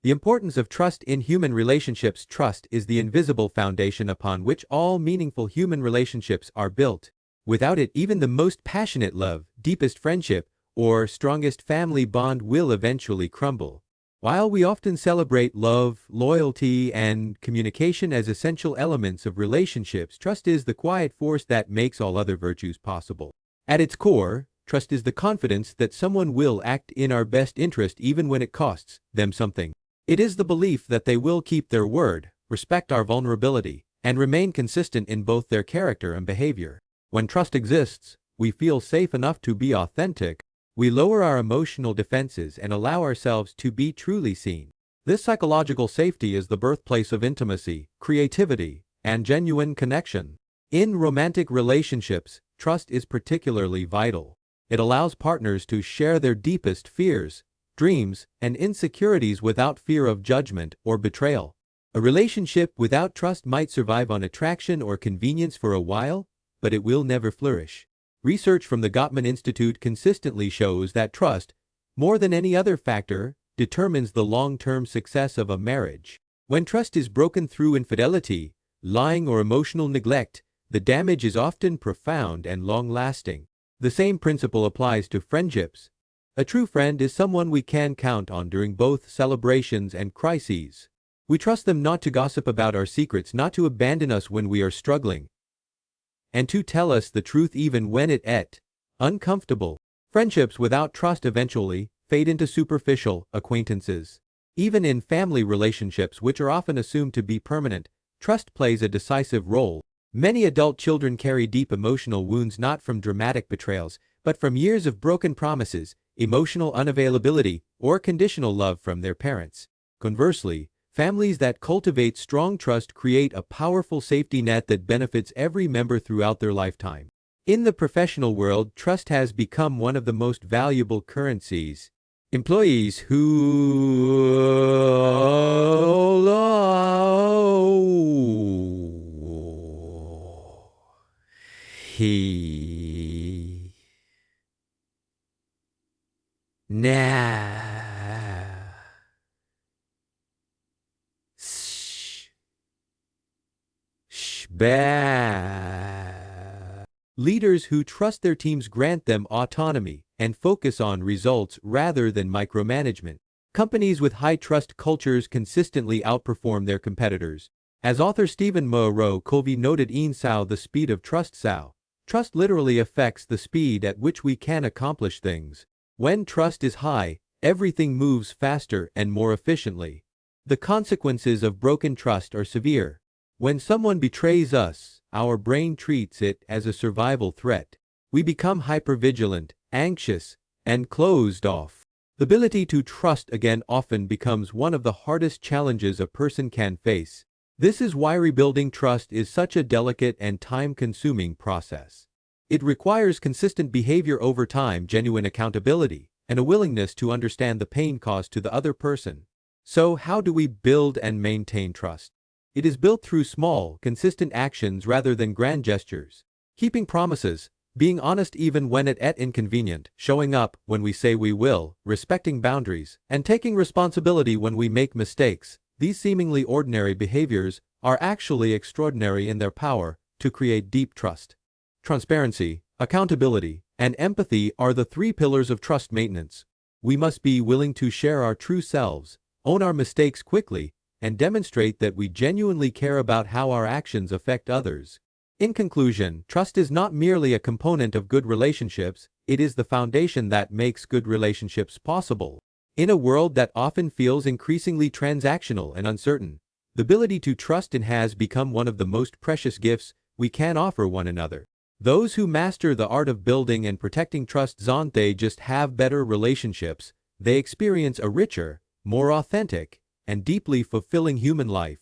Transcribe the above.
The importance of trust in human relationships. Trust is the invisible foundation upon which all meaningful human relationships are built. Without it, even the most passionate love, deepest friendship, or strongest family bond will eventually crumble. While we often celebrate love, loyalty, and communication as essential elements of relationships, trust is the quiet force that makes all other virtues possible. At its core, trust is the confidence that someone will act in our best interest even when it costs them something. It is the belief that they will keep their word, respect our vulnerability, and remain consistent in both their character and behavior. When trust exists, we feel safe enough to be authentic. We lower our emotional defenses and allow ourselves to be truly seen. This psychological safety is the birthplace of intimacy, creativity, and genuine connection. In romantic relationships, trust is particularly vital. It allows partners to share their deepest fears, dreams, and insecurities without fear of judgment or betrayal. A relationship without trust might survive on attraction or convenience for a while, but it will never flourish. Research from the Gottman Institute consistently shows that trust, more than any other factor, determines the long-term success of a marriage. When trust is broken through infidelity, lying, or emotional neglect, the damage is often profound and long-lasting. The same principle applies to friendships. A true friend is someone we can count on during both celebrations and crises. We trust them not to gossip about our secrets, not to abandon us when we are struggling, and to tell us the truth even when it's uncomfortable. Friendships without trust eventually fade into superficial acquaintances. Even in family relationships, which are often assumed to be permanent, trust plays a decisive role. Many adult children carry deep emotional wounds not from dramatic betrayals, but from years of broken promises, emotional unavailability, or conditional love from their parents. Conversely, families that cultivate strong trust create a powerful safety net that benefits every member throughout their lifetime. In the professional world, trust has become one of the most valuable currencies. Employees who Leaders who trust their teams grant them autonomy and focus on results rather than micromanagement. Companies with high trust cultures consistently outperform their competitors. As author Stephen Moreau-Colvey noted in Sao, The Speed of Trust. Trust literally affects the speed at which we can accomplish things. When trust is high, everything moves faster and more efficiently. The consequences of broken trust are severe. When someone betrays us, our brain treats it as a survival threat. We become hypervigilant, anxious, and closed off. The ability to trust again often becomes one of the hardest challenges a person can face. This is why rebuilding trust is such a delicate and time-consuming process. It requires consistent behavior over time, genuine accountability, and a willingness to understand the pain caused to the other person. So, how do we build and maintain trust? It is built through small, consistent actions rather than grand gestures. Keeping promises, being honest even when it's inconvenient, showing up when we say we will, respecting boundaries, and taking responsibility when we make mistakes. These seemingly ordinary behaviors are actually extraordinary in their power to create deep trust. Transparency, accountability, and empathy are the three pillars of trust maintenance. We must be willing to share our true selves, own our mistakes quickly, and demonstrate that we genuinely care about how our actions affect others. In conclusion, trust is not merely a component of good relationships, it is the foundation that makes good relationships possible. In a world that often feels increasingly transactional and uncertain, the ability to trust has become one of the most precious gifts we can offer one another. Those who master the art of building and protecting trust don't just have better relationships, they experience a richer, more authentic, and deeply fulfilling human life.